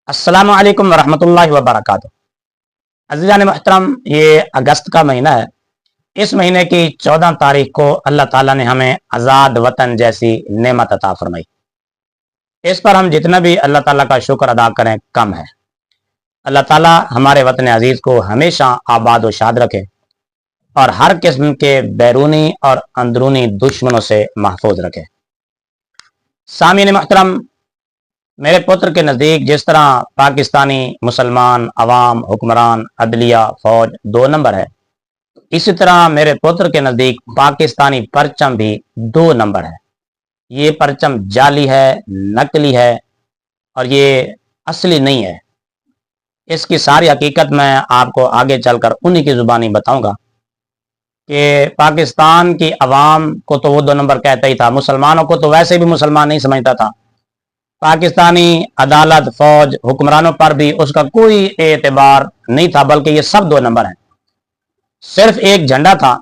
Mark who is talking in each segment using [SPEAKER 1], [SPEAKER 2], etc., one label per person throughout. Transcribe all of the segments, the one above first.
[SPEAKER 1] अस्सलामु अलैकुम वरहमतुल्लाहि वबरकातुहू। अज़ीज़ान मोहतरम, ये अगस्त का महीना है। इस महीने की 14 तारीख को अल्लाह ताला ने हमें आज़ाद वतन जैसी नेमत अता फरमाई। इस पर हम जितना भी अल्लाह ताला का शुक्र अदा करें कम है। अल्लाह ताला हमारे वतन अजीज़ को हमेशा आबाद व शाद रखे और हर किस्म के बैरूनी और अंदरूनी दुश्मनों से महफूज रखे। सामीन मोहतरम, मेरे पुत्र के नज़दीक जिस तरह पाकिस्तानी मुसलमान अवाम हुक्मरान अदलिया फौज 2 नंबर है, इसी तरह मेरे पुत्र के नज़दीक पाकिस्तानी परचम भी 2 नंबर है। ये परचम जाली है, नकली है और ये असली नहीं है। इसकी सारी हकीकत मैं आपको आगे चलकर उन्हीं की ज़ुबानी बताऊंगा कि पाकिस्तान की अवाम को तो वो 2 नंबर कहता ही था, मुसलमानों को तो वैसे भी मुसलमान नहीं समझता था। पाकिस्तानी अदालत फौज हुक्मरानों पर भी उसका कोई एतबार नहीं था, बल्कि ये सब 2 नंबर हैं। सिर्फ एक झंडा था,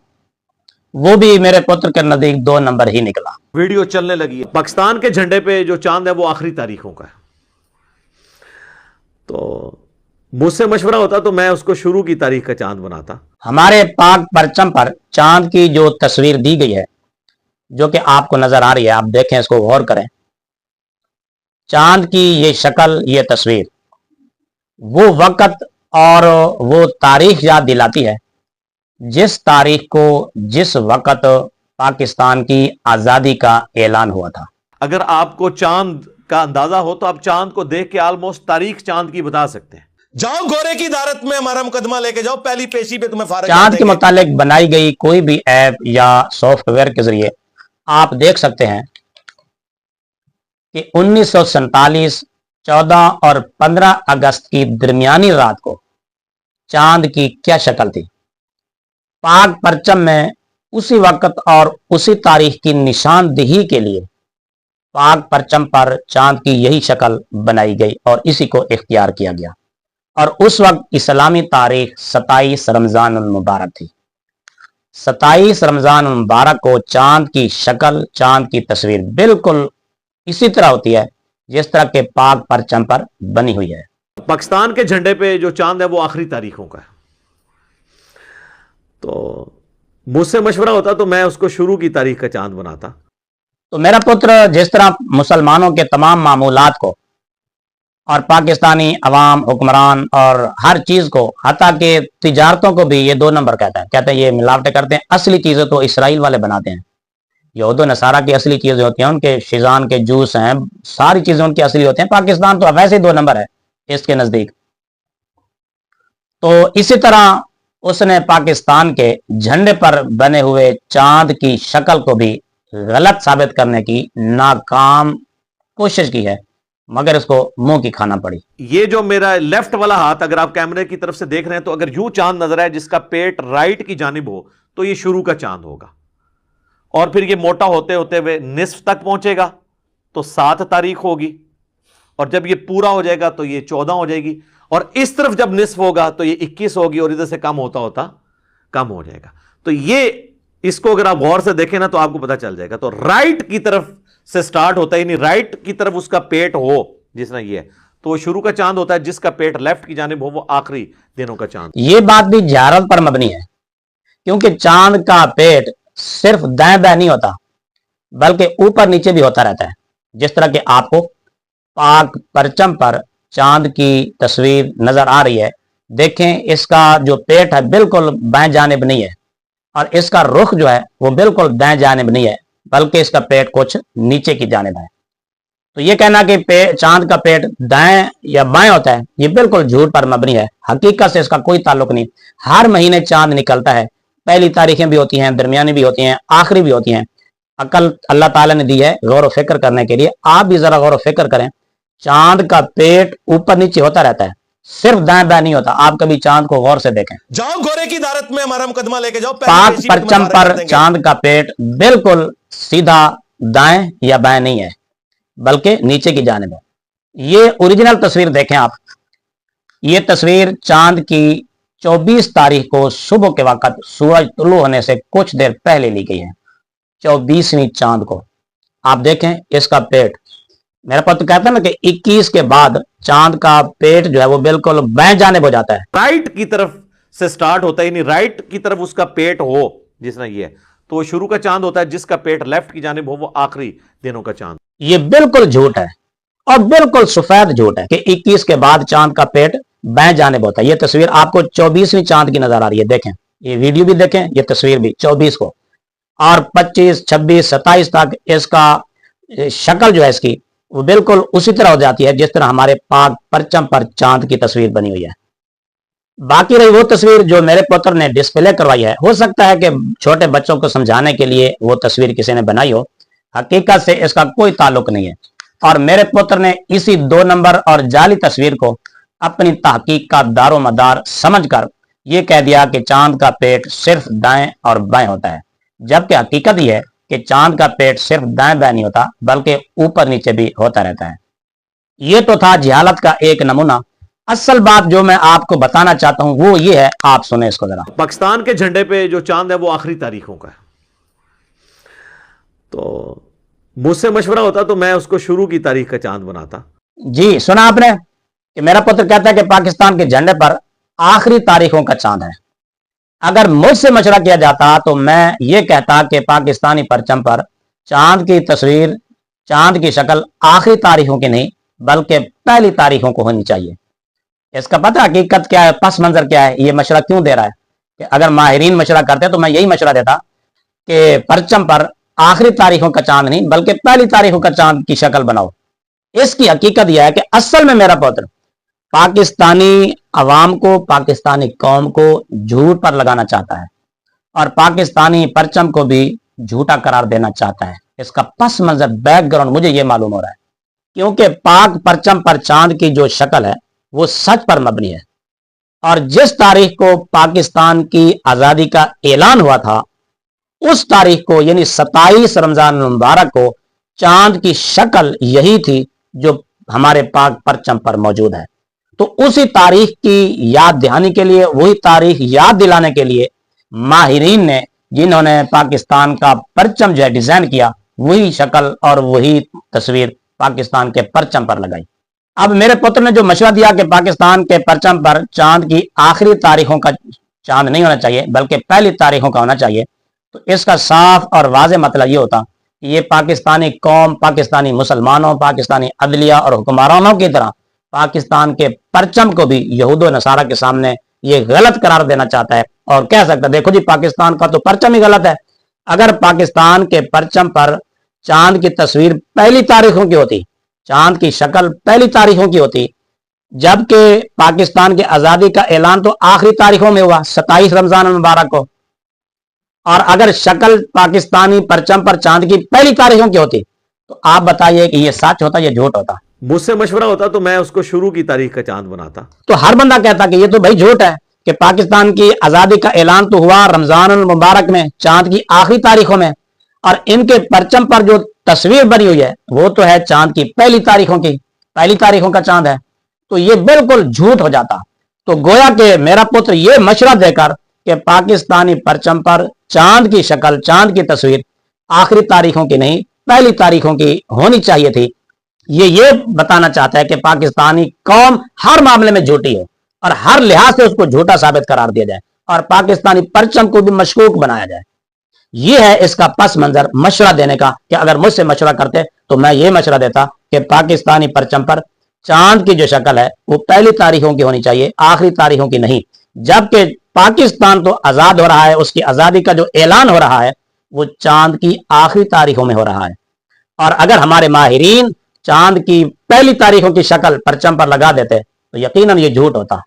[SPEAKER 1] वो भी मेरे पुत्र के नजदीक 2 नंबर ही निकला।
[SPEAKER 2] वीडियो चलने लगी है। पाकिस्तान के झंडे पे जो चांद है वो आखिरी तारीखों का है। तो मुझसे मशवरा होता तो मैं उसको शुरू की तारीख का चांद बनाता।
[SPEAKER 1] हमारे पाक परचम पर चांद की जो तस्वीर दी गई है, जो कि आपको नजर आ रही है, आप देखें, इसको गौर करें। चांद की ये शक्ल, ये तस्वीर वो वक्त और वो तारीख याद दिलाती है जिस तारीख को जिस वक्त पाकिस्तान की आज़ादी का ऐलान हुआ था।
[SPEAKER 2] अगर आपको चांद का अंदाजा हो तो आप चांद को देख के ऑलमोस्ट तारीख चांद की बता सकते हैं।
[SPEAKER 3] जाओ गोरे की दारत में हमारा मुकदमा लेके जाओ, पहली पेशी पे तुम्हें फारग
[SPEAKER 1] चांद के मुतालिक बनाई गई कोई भी ऐप या सॉफ्टवेयर के जरिए आप देख सकते हैं कि 1947 14 और 15 अगस्त की दरमियानी रात को चांद की क्या शक्ल थी। पाक परचम में उसी वक्त और उसी तारीख की निशानदेही के लिए पाक परचम पर चांद की यही शक्ल बनाई गई और इसी को इख्तियार किया गया। और उस वक्त इस्लामी तारीख 27 रमजान मुबारक थी। 27 रमजान मुबारक को चांद की शक्ल, चांद की तस्वीर बिल्कुल इसी तरह होती है जिस तरह के पाक परचम पर बनी हुई है।
[SPEAKER 2] पाकिस्तान के झंडे पे जो चांद है वो आखिरी तारीखों का है। तो मुझसे मशवरा होता तो मैं उसको शुरू की तारीख का चांद बनाता।
[SPEAKER 1] तो मेरा पुत्र जिस तरह मुसलमानों के तमाम मामूलात को और पाकिस्तानी अवाम हुक्मरान और हर चीज को, हत्ता के तिजारतों को भी ये 2 नंबर कहते हैं ये मिलावटें करते हैं। असली चीजें तो इसराइल वाले बनाते हैं। यहूद व नसारा की असली चीजें होती हैं, उनके शिजान के जूस हैं, सारी चीजें उनकी असली होती हैं। पाकिस्तान तो वैसे ही 2 नंबर है इसके नजदीक। तो इसी तरह उसने पाकिस्तान के झंडे पर बने हुए चांद की शक्ल को भी गलत साबित करने की नाकाम कोशिश की है, मगर इसको मुंह की खाना पड़ी।
[SPEAKER 2] ये जो मेरा लेफ्ट वाला हाथ अगर आप कैमरे की तरफ से देख रहे हैं तो अगर यूं चांद नजर आए जिसका पेट राइट की जानिब हो तो ये शुरू का चांद होगा। और फिर ये मोटा होते होते हुए निस्फ तक पहुंचेगा तो 7 तारीख होगी। और जब ये पूरा हो जाएगा तो ये 14 हो जाएगी। और इस तरफ जब निस्फ होगा तो ये 21 होगी और इधर से कम होता होता कम हो जाएगा। तो ये इसको अगर आप गौर से देखें ना तो आपको पता चल जाएगा। तो राइट की तरफ से स्टार्ट होता है, यानी राइट की तरफ उसका पेट हो जिस तरह ये है तो वो शुरू का चांद होता है। जिसका पेट लेफ्ट की जानिब हो वो आखिरी दिनों का चांद।
[SPEAKER 1] ये बात भी ज़ियारत पर मबनी है, क्योंकि चांद का पेट सिर्फ दाएं बाएं नहीं होता बल्कि ऊपर नीचे भी होता रहता है। जिस तरह के आपको पाक परचम पर चांद की तस्वीर नजर आ रही है, देखें इसका जो पेट है बिल्कुल बाएं जानिब नहीं है और इसका रुख जो है वो बिल्कुल दाएं जानिब नहीं है, बल्कि इसका पेट कुछ नीचे की जानिब है। तो ये कहना कि चांद का पेट दाएं या बाएं होता है, ये बिल्कुल झूठ पर मबनी है। हकीकत से इसका कोई ताल्लुक नहीं। हर महीने चांद निकलता है, पहली तारीखें भी होती हैं, दरमियानी भी होती हैं, आखिरी भी होती हैं। अकल अल्लाह ताला ने दी है गौर व फिक्र करने के लिए। आप भी जरा गौर व फिक्र करें, चांद का पेट ऊपर नीचे होता रहता है, सिर्फ दाएं बाएं नहीं होता। आप कभी चांद को गौर से देखें।
[SPEAKER 3] जाओ गोरे की दारत में हमारा मुकदमा लेके जाओ,
[SPEAKER 1] पाक परचम पर चांद का पेट बिल्कुल सीधा दाएं या बाएं नहीं है, बल्कि नीचे की जानिब है। ये ओरिजिनल तस्वीर देखें आप। ये तस्वीर चांद की 24 तारीख को सुबह के वक्त सूरज तुलू होने से कुछ देर पहले ली गई है। 24वीं चांद को आप देखें, इसका पेट मेरा पुत्र कहता है ना कि 21 के बाद चांद का पेट जो है वो बिल्कुल बाएं जानिब हो जाता है।
[SPEAKER 2] राइट की तरफ से स्टार्ट होता है, यानी राइट की तरफ उसका पेट हो, जिसना ये है, तो वो शुरू का चांद होता है। जिसका पेट लेफ्ट की जानिब हो वो आखिरी दिनों का चांद।
[SPEAKER 1] ये बिल्कुल झूठ है और बिल्कुल सफेद झूठ है कि 21 के बाद चांद का पेट बाएं जानिब होता है। ये तस्वीर आपको 24वीं चांद की नजर आ रही है, देखें, ये वीडियो भी देखें, ये तस्वीर भी 24 को, और 25, 26, 27 तक इसका शक्ल जो है इसकी वो बिल्कुल उसी तरह हो जाती है जिस तरह हमारे पाक परचम पर चांद की तस्वीर बनी हुई है। बाकी रही वो तस्वीर जो मेरे पुत्र ने डिस्प्ले करवाई है, हो सकता है कि छोटे बच्चों को समझाने के लिए वो तस्वीर किसी ने बनाई हो, हकीकत से इसका कोई ताल्लुक नहीं है। और मेरे पुत्र ने इसी 2 नंबर और जाली तस्वीर को अपनी तहकीक का दारो मदार समझकर ये कह दिया कि चांद का पेट सिर्फ दाएं और बाएं होता है, जबकि हकीकत ये है कि चांद का पेट सिर्फ दाएं बाएं नहीं होता बल्कि ऊपर नीचे भी होता रहता है। ये तो था जहालत का एक नमूना। असल बात जो मैं आपको बताना चाहता हूं वो ये है, आप सुने इसको जरा।
[SPEAKER 2] पाकिस्तान के झंडे पे जो चांद है वो आखिरी तारीखों का है, तो मुझसे मशवरा होता तो मैं उसको शुरू की तारीख का चांद बनाता।
[SPEAKER 1] जी सुना आपने कि मेरा पुत्र कहता है कि पाकिस्तान के झंडे पर आखिरी तारीखों का चांद है। अगर मुझसे मशवरा किया जाता तो मैं ये कहता कि पाकिस्तानी परचम पर चांद की तस्वीर, चांद की शक्ल आखिरी तारीखों की नहीं बल्कि पहली तारीखों को होनी चाहिए। इसका पता हकीकत क्या है, पस मंजर क्या है, ये मशवरा क्यों दे रहा है? कि अगर माहिरीन मशवरा करते तो मैं यही मशवरा देता कि परचम पर आखिरी तारीखों का चांद नहीं बल्कि पहली तारीखों का चांद की शक्ल बनाओ। इसकी हकीकत यह है कि असल में मेरा पुत्र पाकिस्तानी अवाम को, पाकिस्तानी कौम को झूठ पर लगाना चाहता है और पाकिस्तानी परचम को भी झूठा करार देना चाहता है। इसका पस मंजर, बैकग्राउंड मुझे ये मालूम हो रहा है, क्योंकि पाक परचम पर चांद की जो शक्ल है वो सच पर मबनी है। और जिस तारीख को पाकिस्तान की आजादी का ऐलान हुआ था उस तारीख को यानी 27 रमजान मुबारक को चांद की शक्ल यही थी जो हमारे पाक परचम पर मौजूद है। तो उसी तारीख की याद दहानी के लिए, वही तारीख याद दिलाने के लिए माहिरीन ने, जिन्होंने पाकिस्तान का परचम जो है डिजाइन किया, वही शक्ल और वही तस्वीर पाकिस्तान के परचम पर लगाई। अब मेरे पुत्र ने जो मशवरा दिया कि पाकिस्तान के परचम पर चांद की आखिरी तारीखों का चांद नहीं होना चाहिए बल्कि पहली तारीखों का होना चाहिए, तो इसका साफ और वाज़ेह मतलब ये होता कि ये पाकिस्तानी कौम, पाकिस्तानी मुसलमानों, पाकिस्तानी अदलिया और हुक्मरानों की तरह पाकिस्तान के परचम को भी यहूद व नसारा के सामने ये गलत करार देना चाहता है और कह सकता है देखो जी पाकिस्तान का तो परचम ही गलत है। अगर पाकिस्तान के परचम पर चांद की तस्वीर पहली तारीखों की होती, चांद की शक्ल पहली तारीखों की होती, जबकि पाकिस्तान की आजादी का ऐलान तो आखिरी तारीखों में हुआ 27 रमजान मुबारक को, और अगर शक्ल पाकिस्तानी परचम पर चांद की पहली तारीखों की होती तो आप बताइए कि ये सच होता या झूठ होता?
[SPEAKER 2] मुझसे मशवरा होता तो मैं उसको शुरू की तारीख का चांद बनाता।
[SPEAKER 1] तो हर बंदा कहता कि ये तो भाई झूठ है कि पाकिस्तान की आजादी का ऐलान तो हुआ रमजान मुबारक में, चांद की आखिरी तारीखों में, और इनके परचम पर जो तस्वीर बनी हुई है वो तो है चांद की पहली तारीखों की, पहली तारीखों का चांद है। तो ये बिल्कुल झूठ हो जाता। तो गोया कि मेरा पुत्र ये मशवरा देकर कि पाकिस्तानी परचम पर चांद की शक्ल, चांद की तस्वीर आखिरी तारीखों की नहीं पहली तारीखों की होनी चाहिए थी, ये बताना चाहता है कि पाकिस्तानी कौम हर मामले में झूठी हो और हर लिहाज से उसको झूठा साबित करार दिया जाए और पाकिस्तानी परचम को भी मशकूक बनाया जाए। ये है इसका पस मंजर मशवरा देने का कि अगर मुझसे मशवरा करते तो मैं ये मशवरा देता कि पाकिस्तानी परचम पर चांद की जो शक्ल है वो पहली तारीखों की होनी चाहिए, आखिरी तारीखों की नहीं। जबकि पाकिस्तान तो आजाद हो रहा है, उसकी आजादी का जो ऐलान हो रहा है वो चांद की आखिरी तारीखों में हो रहा है। और अगर हमारे माहिरीन चांद की पहली तारीखों की शक्ल परचम पर लगा देते तो यकीनन ये झूठ होता।